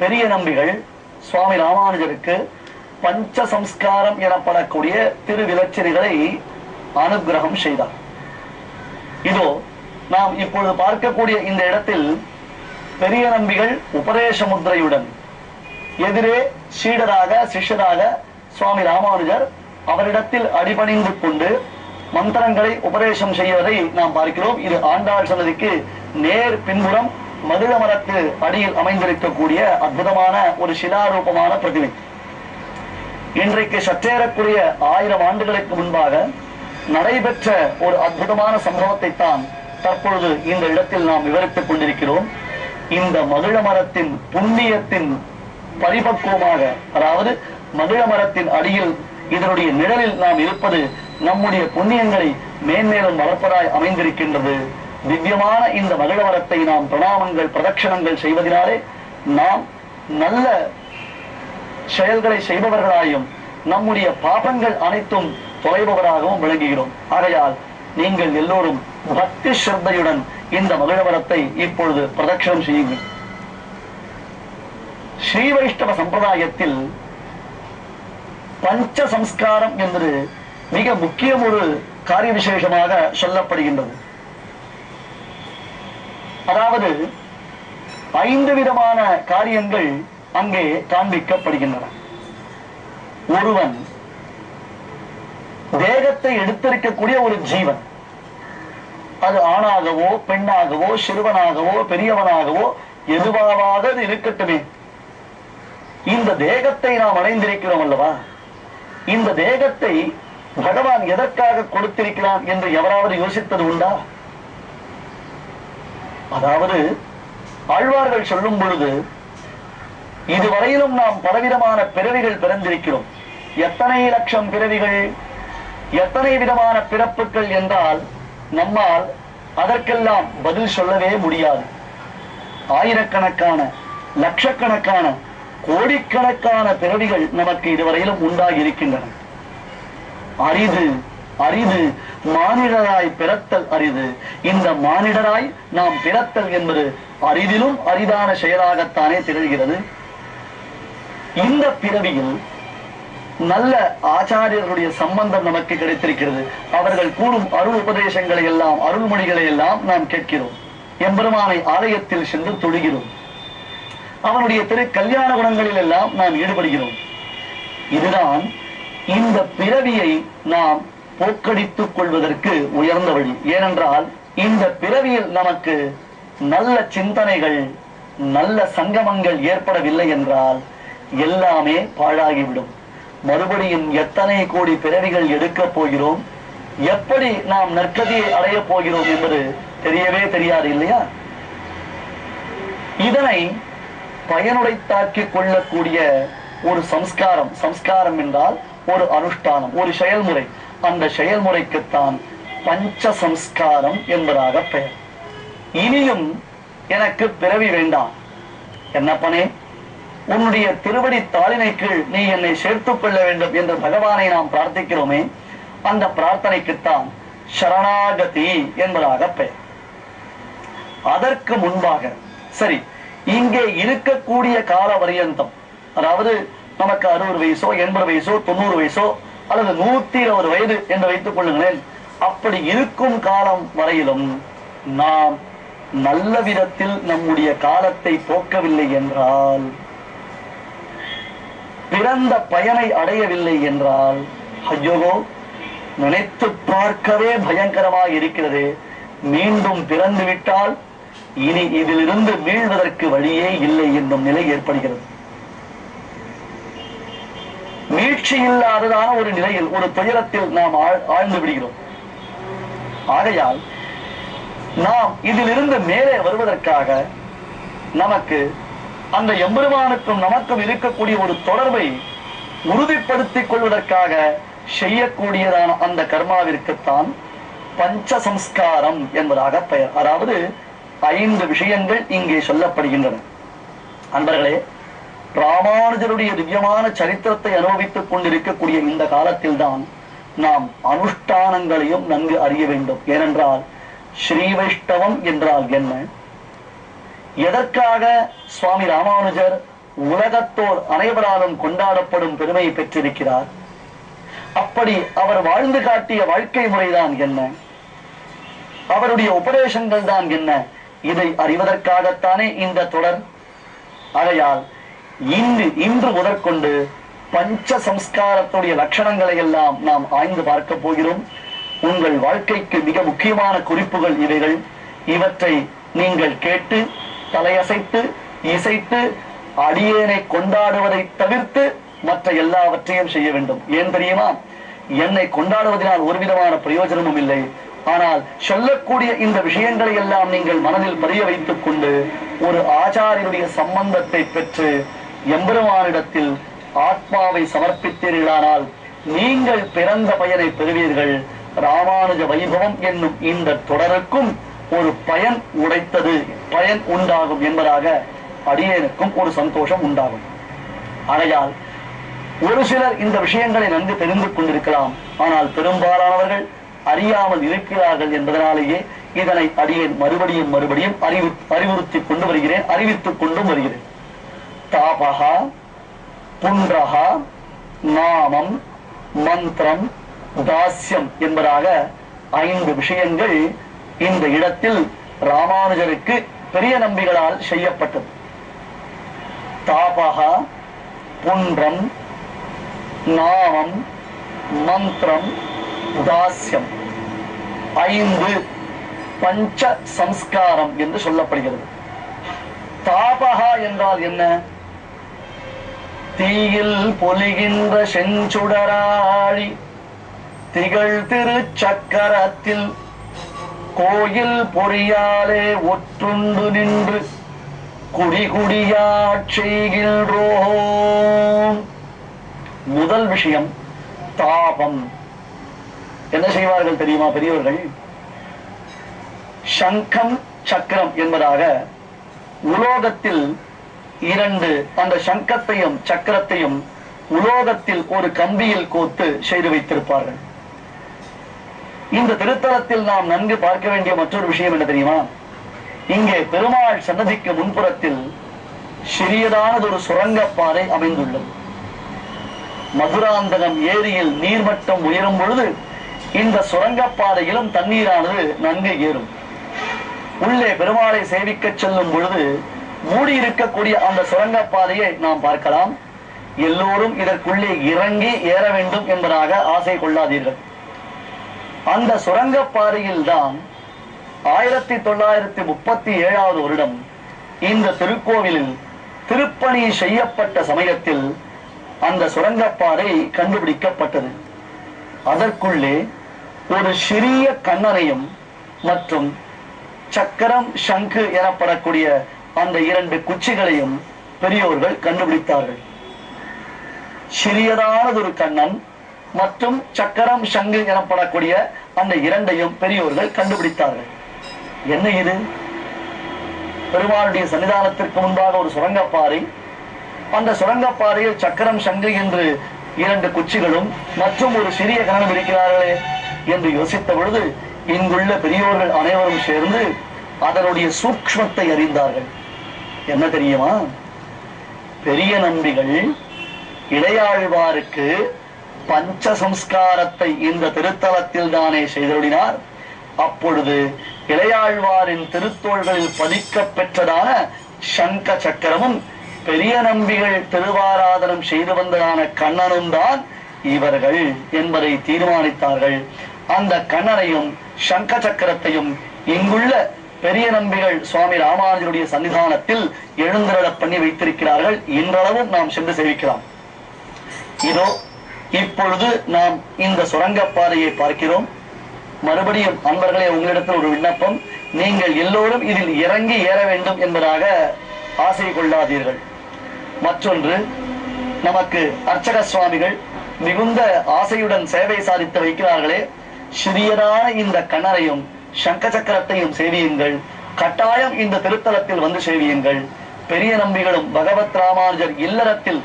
பெரிய நம்பிகள் சுவாமி ராமானுஜருக்கு பஞ்ச சம்ஸ்காரம் எனப்படக்கூடிய திருவிலச்சிரிகளை அனுகிரகம் செய்தார். இதோ நாம் இப்பொழுது பார்க்கக்கூடிய இந்த இடத்தில் பெரிய நம்பிகள் உபதேச முத்திரையுடன் எதிரே சீடராக சிஷ்யராக சுவாமி ராமானுஜர் அவரிடத்தில் அடிபணிந்து கொண்டு மந்திரங்களை உபதேசம் செய்வதை நாம் பார்க்கிறோம். இது ஆண்டாள் சன்னதிக்கு நேர் பின்புறம் மதுர மரத்து அடியில் அமைந்திருக்கக்கூடிய அற்புதமான ஒரு சிலாரூபமான பிரதிமை. இன்றைக்கு சற்றேறக்கூடிய 1000 ஆண்டுகளுக்கு முன்பாக நடைபெற்ற ஒரு அற்புதமான சம்பவத்தை தான் தற்பொழுது இந்த இடத்தில் நாம் விவரித்துக் கொண்டிருக்கிறோம். இந்த மகிழ மரத்தின் புண்ணியத்தின் பரிபக்குவமாக, அதாவது மகிழ மரத்தின் அடியில் இதனுடைய நிழலில் நாம் இருப்பது நம்முடைய புண்ணியங்களை மேன்மேலும் வளர்ப்பதாய் அமைந்திருக்கின்றது. திவ்யமான இந்த மகிழ மரத்தை நாம் பிரணாமங்கள் பிரதட்சணங்கள் செய்வதனாலே நாம் நல்ல செயல்களை செய்பவர்களாயும் நம்முடைய பாபங்கள் அனைத்தும் தொலைபவராகவும் விளங்குகிறோம். ஆகையால் நீங்கள் எல்லோரும் பக்தி ஸ்ரத்தையுடன் இந்த மகிழ மரத்தை இப்பொழுது பிரதட்சணம் செய்யுங்கள். ஸ்ரீ வைஷ்ணவ சம்பிரதாயத்தில் பஞ்ச சம்ஸ்காரம் என்பது மிக முக்கியம் ஒரு காரிய விசேஷமாக சொல்லப்படுகின்றது. அதாவது 5 விதமான காரியங்கள் அங்கே காண்பிக்கப்படுகின்றன. ஒருவன் தேகத்தை எடுத்திருக்கக்கூடிய ஒரு ஜீவன், அது ஆணாகவோ பெண்ணாகவோ சிறுவனாகவோ பெரியவனாகவோ எதுவாக இருக்கட்டுமே, இந்த தேகத்தை நாம் அடைந்திருக்கிறோம் அல்லவா, இந்த தேகத்தை பகவான் எதற்காக கொடுத்திருக்கிறான் என்று எவராவது யோசித்தது உண்டா? அதாவது ஆழ்வார்கள் சொல்லும் பொழுது இதுவரையிலும் நாம் பலவிதமான பிறவிகள் பிறந்திருக்கிறோம். எத்தனை லட்சம் பிறவிகள், எத்தனை விதமான பிறப்புகள் என்றால் நம்மால் அதற்கெல்லாம் பதில் சொல்லவே முடியாது. ஆயிரக்கணக்கான லட்சக்கணக்கான கோடிக்கணக்கான பிறவிகள் நமக்கு இதுவரையிலும் உண்டாகி இருக்கின்றன. அரிது அரிது மானிடராய் பிறத்தல் அரிது. இந்த மானிடராய் நாம் பிறத்தல் என்பது அரிதிலும் அரிதான செயலாகத்தானே திகழ்கிறது. இந்த பிறவியில் நல்ல ஆச்சாரியர்களுடைய சம்பந்தம் நமக்கு கிடைத்திருக்கிறது. அவர்கள் கூறும் அருள் உபதேசங்களை எல்லாம், அருள்மொழிகளை எல்லாம் நாம் கேட்கிறோம். எம்பெருமானை ஆலயத்தில் சென்று தொழுகிறோம். அவனுடைய திரு கல்யாண குணங்களில் எல்லாம் நாம் ஈடுபடுகிறோம். இதுதான் இந்த பிறவியை நாம் போக்கடித்துக் கொள்வதற்கு உயர்ந்த வழி. ஏனென்றால் இந்த பிறவியில் நமக்கு நல்ல சிந்தனைகள், நல்ல சங்கமங்கள் ஏற்படவில்லை என்றால் எல்லாமே பாழாகிவிடும். மறுபடியும் எத்தனை கோடி பிறவிகள் எடுக்கப் போகிறோம், எப்படி நாம் நற்கதியை அடைய போகிறோம் என்பது தெரியவே தெரியாது இல்லையா? இதனை பயனுடைத்தாக்கிக் கொள்ளக்கூடிய ஒரு சம்ஸ்காரம், சம்ஸ்காரம் என்றால் ஒரு அனுஷ்டானம், ஒரு செயல்முறை. அந்த செயல்முறைக்குத்தான் பஞ்ச சம்ஸ்காரம் என்பதாக பெயர். இனியும் எனக்கு பிறவி வேண்டாம், என்னப்பனே உன்னுடைய திருவடி தாளினை கீழ் நீ என்னை சேர்த்துக் கொள்ள வேண்டும் என்று பகவானை நாம் பிரார்த்திக்கிறோமே, அந்த பிரார்த்தனைக்குத்தான் சரணாகதி என்பதாக பெயர். அதற்கு முன்பாக சரி, இங்கே இருக்கக்கூடிய கால பரியந்தம், அதாவது நமக்கு 60 வயசோ 80 வயசோ 90 வயசோ அல்லது 120 வயது என்று வைத்துக் கொள்ளுங்களேன், அப்படி இருக்கும் காலம் வரையிலும் நாம் நல்ல விதத்தில் நம்முடைய காலத்தை போக்கவில்லை என்றால், பிறந்த பயனை அடையவில்லை என்றால், ஐயோ நினைத்து பார்க்கவே பயங்கரமாக இருக்கிறது. மீண்டும் பிறந்து விட்டால் இனி இதிலிருந்து மீள்வதற்கு வழியே இல்லை என்னும் நிலை ஏற்படுகிறது. மீட்சி இல்லாததான ஒரு நிலையில், ஒரு துயரத்தில் நாம் ஆழ்ந்து விடுகிறோம். ஆகையால் நாம் இதிலிருந்து மேலே வருவதற்காக நமக்கு அந்த எம்பெருமானுக்கும் நமக்கும் இருக்கக்கூடிய ஒரு தொடர்பை உறுதிப்படுத்திக் கொள்வதற்காக செய்யக்கூடியதான அந்த கர்மாவிற்குத்தான் பஞ்ச சம்ஸ்காரம் என்பதாக பெயர். அதாவது 5 விஷயங்கள் இங்கே சொல்லப்படுகின்றன. அன்பர்களே, ராமானுஜருடைய திவ்யமான சரித்திரத்தை அனுபவித்துக் கொண்டிருக்கக்கூடிய இந்த காலத்தில் தான் நாம் அனுஷ்டானங்களையும் நன்கு அறிய வேண்டும். ஏனென்றால் ஸ்ரீ வைஷ்ணவம் என்றால் என்ன, எதற்காக சுவாமி ராமானுஜர் உலகத்தோர் அனைவராலும் கொண்டாடப்படும் பெருமை பெற்றிருக்கிறார். அப்படி அவர் வாழ்ந்து காட்டிய வாழ்க்கை முறைதான் என்ன, அவருடைய உபதேசங்கள் தான் என்ன, இதை அறிவதற்காகத்தானே இந்த தொடர். ஆகையால் இன்று முதற்கொண்டு பஞ்ச சம்ஸ்காரத்துடைய லட்சணங்களை எல்லாம் நாம் ஆய்ந்து பார்க்க போகிறோம். உங்கள் வாழ்க்கைக்கு மிக முக்கியமான குறிப்புகள் இவைகள். இவற்றை நீங்கள் கேட்டு தலையசைத்து இசைத்து அடியேனை கொண்டாடுவதை தவிர்த்து மற்ற எல்லாவற்றையும் செய்ய வேண்டும். ஏன் தெரியுமா? என்னை கொண்டாடுவதனால் ஒரு விதமான பிரயோஜனமும் இல்லை. ஆனால் சொல்லக்கூடிய இந்த விஷயங்களை எல்லாம் நீங்கள் மனதில் பதிய வைத்துக் கொண்டு ஒரு ஆச்சாரியனுடைய சம்பந்தத்தை பெற்று எம்பெருமானிடத்தில் ஆத்மாவை சமர்ப்பித்தீர்களானால் நீங்கள் பிறந்த பயனை பெறுவீர்கள். ராமானுஜ வைபவம் என்னும் இந்த தொடருக்கும் ஒரு பயன் உண்டாகும் என்பதாக அடியேனுக்கும் ஒரு சந்தோஷம் உண்டாகும். ஆகையால் ஒரு சிலர் இந்த விஷயங்களை நன்கு தெரிந்து கொண்டிருக்கலாம், ஆனால் பெரும்பாலானவர்கள் அறியாமல் இருக்கிறார்கள் என்பதனாலேயே இதனை அடியேன் மறுபடியும் அறிவுறுத்திக் கொண்டு வருகிறேன், அறிவித்துக் கொண்டும் வருகிறேன். தாபகா, புன்றகா, நாமம், மந்திரம், தாஸ்யம் என்பதாக 5 விஷயங்கள் இந்த இடத்தில் ராமானுஜருக்கு பெரிய நம்பிகளால் செய்யப்பட்டது. தாபகா, புன்றம், நாமம், மந்திரம், தாஸ்யம் 5 பஞ்ச சம்ஸ்காரம் என்று சொல்லப்படுகிறது. தாபகா என்றால் என்ன? தீயில் பொலிகின்ற செஞ்சுடராழி திகழ் திருச்சக்கரத்தில் கோயில் பொறியாலே ஒற்றுண்டு நின்று குடிகுடியாட்செய்கின்றோம். முதல் விஷயம் தாபம். என்ன செய்வார்கள் தெரியுமா பெரியவர்கள்? சங்கம் சக்கரம் என்பதாக உலோகத்தில் 2 அந்த சங்கத்தையும் சக்கரத்தையும் உலோகத்தில் ஒரு கம்பியில் கோத்து செய்து வைத்திருப்பார்கள். இந்த திருத்தலத்தில் நாம் நன்கு பார்க்க வேண்டிய மற்றொரு விஷயம் என்ன தெரியுமா? இங்கே பெருமாள் சன்னதிக்கு முன்புறத்தில் சிறியதானது ஒரு சுரங்கப்பாதை அமைந்துள்ளது. மதுராந்தகம் ஏரியில் நீர்மட்டம் உயரும் பொழுது இந்த சுரங்கப்பாதையிலும் தண்ணீரானது நன்கு ஏறும். உள்ளே பெருமாளை சேவிக்க செல்லும் பொழுது மூடி இருக்கக்கூடிய அந்த சுரங்கப்பாதையை நாம் பார்க்கலாம். எல்லோரும் இதற்குள்ளே இறங்கி ஏற வேண்டும் என்பதாக ஆசை கொள்ளாதீர்கள். அந்த சுரங்கப்பாதையில் தான் 1937 வருடம் இந்த திருக்கோவிலில் திருப்பணி செய்யப்பட்ட சமயத்தில் அந்த சுரங்கப்பாதை கண்டுபிடிக்கப்பட்டது. அதற்குள்ளே ஒரு சிறிய கண்ணனையும் மற்றும் சக்கரம் சங்கு எனப்படக்கூடிய அந்த 2 குச்சிகளையும் பெரியோர்கள் கண்டுபிடித்தார்கள். சிறியதானதொரு கண்ணன் மற்றும் சக்கரம் சங்கு எனப்படக்கூடிய அந்த 2ஐயும் பெரியோர்கள் கண்டுபிடித்தார்கள். என்ன இது? பெருமாளுடைய சன்னிதானத்திற்கு முன்பாக ஒரு சுரங்கப்பாறை, அந்த சுரங்கப்பாறையில் சக்கரம் சங்கு என்று 2 குச்சிகளும் மற்றும் ஒரு சிறிய கண்ணனும் இருக்கிறார்களே என்று யோசித்த பொழுது இங்குள்ள பெரியோர்கள் அனைவரும் சேர்ந்து அதனுடைய சூக்ஷ்மத்தை அறிந்தார்கள். என்ன தெரியுமா? பெரிய நம்பிகள் இளையாழ்வாருக்கு பஞ்ச சம்ஸ்காரத்தை இந்த திருத்தலத்தில் தானே செய்தருளினார். அப்பொழுது இளையாழ்வாரின் திருத்தோள்களில் பதிக்க பெற்றதான சங்க சக்கரமும் பெரிய நம்பிகள் திருவாராதனம் செய்து வந்ததான கண்ணனும் தான் இவர்கள் என்பதை தீர்மானித்தார்கள். அந்த கண்ணனையும் சங்க சக்கரத்தையும் இங்குள்ள பெரிய நம்பிகள் சுவாமி ராமானுஜருடைய சன்னிதானத்தில் எழுந்தருள பண்ணி வைத்திருக்கிறார்கள். இன்றளவும் நாம் சென்று சேவிக்கலாம். இதோ இப்பொழுது நாம் இந்த சுரங்கப்பாதையை பார்க்கிறோம். மறுபடியும் அன்பர்களே, உங்களிடத்தில் ஒரு விண்ணப்பம். நீங்கள் எல்லோரும் இதில் இறங்கி ஏற வேண்டும் என்பதாக ஆசை கொள்ளாதீர்கள். மற்றொன்று, நமக்கு அர்ச்சக சுவாமிகள் மிகுந்த ஆசையுடன் சேவை சாதித்து வைக்கிறார்களே, சிறியதான இந்த கண்ணரையும் சங்க சக்கரத்தையும் சேவியுங்கள். கட்டாயம் இந்த திருத்தலத்தில் வந்து சேவியுங்கள். பெரிய நம்பிகளும் பகவத் ராமானுஜர் இல்லறத்தில்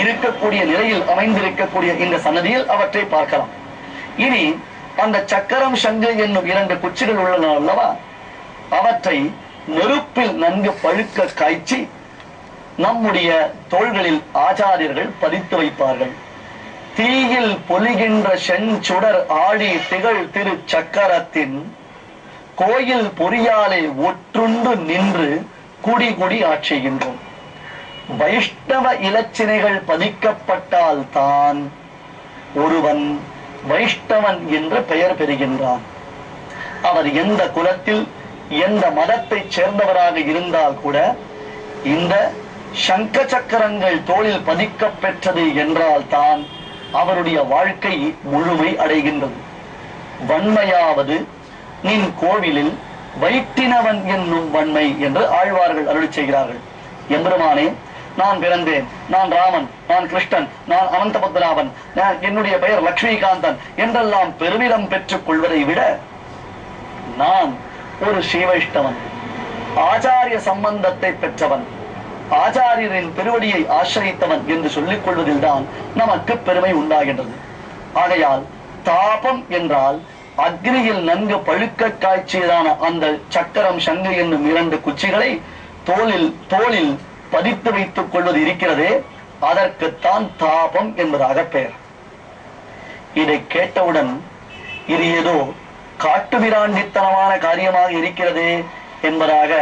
இருக்கக்கூடிய நிலையில் அமைந்திருக்கக்கூடிய இந்த சன்னதியில் அவற்றை பார்க்கலாம். இனி அந்த சக்கரம் சங்கு என்னும் 2 குச்சிகள் உள்ளன அல்லவா, அவற்றை நெருப்பில் நன்கு பழுக்க காய்ச்சி நம்முடைய தோள்களில் ஆச்சாரியர்கள் பதித்து வைப்பார்கள். தீயில் பொலிகின்ற செஞ்சுடர் ஆடி திகழ் திரு சக்கரத்தின் கோயில் பொறியாலே ஒற்றுண்டு நின்று குடி குடி ஆட்சிகின்றோம். வைஷ்ணவ இலச்சினைகள் பதிக்கப்பட்டால் தான் ஒருவன் வைஷ்ணவன் என்று பெயர் பெறுகின்றான். அவர் எந்த குலத்தில் எந்த மதத்தை சேர்ந்தவராக இருந்தால் கூட இந்த சங்க சக்கரங்கள் தோளில் பதிக்க பெற்றது என்றால் தான் அவருடைய வாழ்க்கை முழுமை அடைகின்றது. வன்மையாவது நின் கோவிலில் வைட்டினவன் என்னும் வன்மை என்று ஆழ்வார்கள் அருள் செய்கிறார்கள். எம்பெருமானே, நான் பிறந்தேன், நான் ராமன், நான் கிருஷ்ணன், நான் அனந்த பத்மநாபன், என்னுடைய பெயர் லட்சுமிகாந்தன் என்றெல்லாம் பெருமிதம் பெற்றுக் கொள்வதை விட நான் ஒரு ஸ்ரீவைஷ்ணவன், ஆச்சாரிய சம்பந்தத்தை பெற்றவன், ஆச்சாரியரின் திருவடியை ஆசிரித்தவன் என்று சொல்லிக் கொள்வதில் தான் நமக்கு பெருமை உண்டாகின்றது. ஆகையால் தாபம் என்றால் அக்னியில் நன்கு பழுக்க காய்ச்சியதான அந்த சக்கரம் சங்கு என்னும் 2 குச்சிகளை தோளில் பதித்து வைத்துக் கொள்வது இருக்கிறதே, அதற்குத்தான் தாபம் என்பதாக பெயர். இதை கேட்டவுடன் இது ஏதோ காட்டுமிராண்டித்தனமான காரியமாக இருக்கிறதே என்பதாக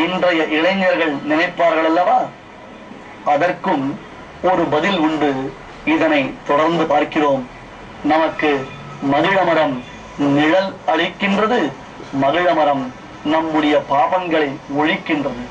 இன்றைய இளைஞர்கள் நினைப்பார்கள் அல்லவா? அதற்கும் ஒரு பதில் உண்டு. இதனை தொடர்ந்து பார்க்கிறோம். நமக்கு மகிழமரம் நிழல் அளிக்கின்றது, மகிழமரம் நம்முடைய பாபங்களை ஒழிக்கின்றது.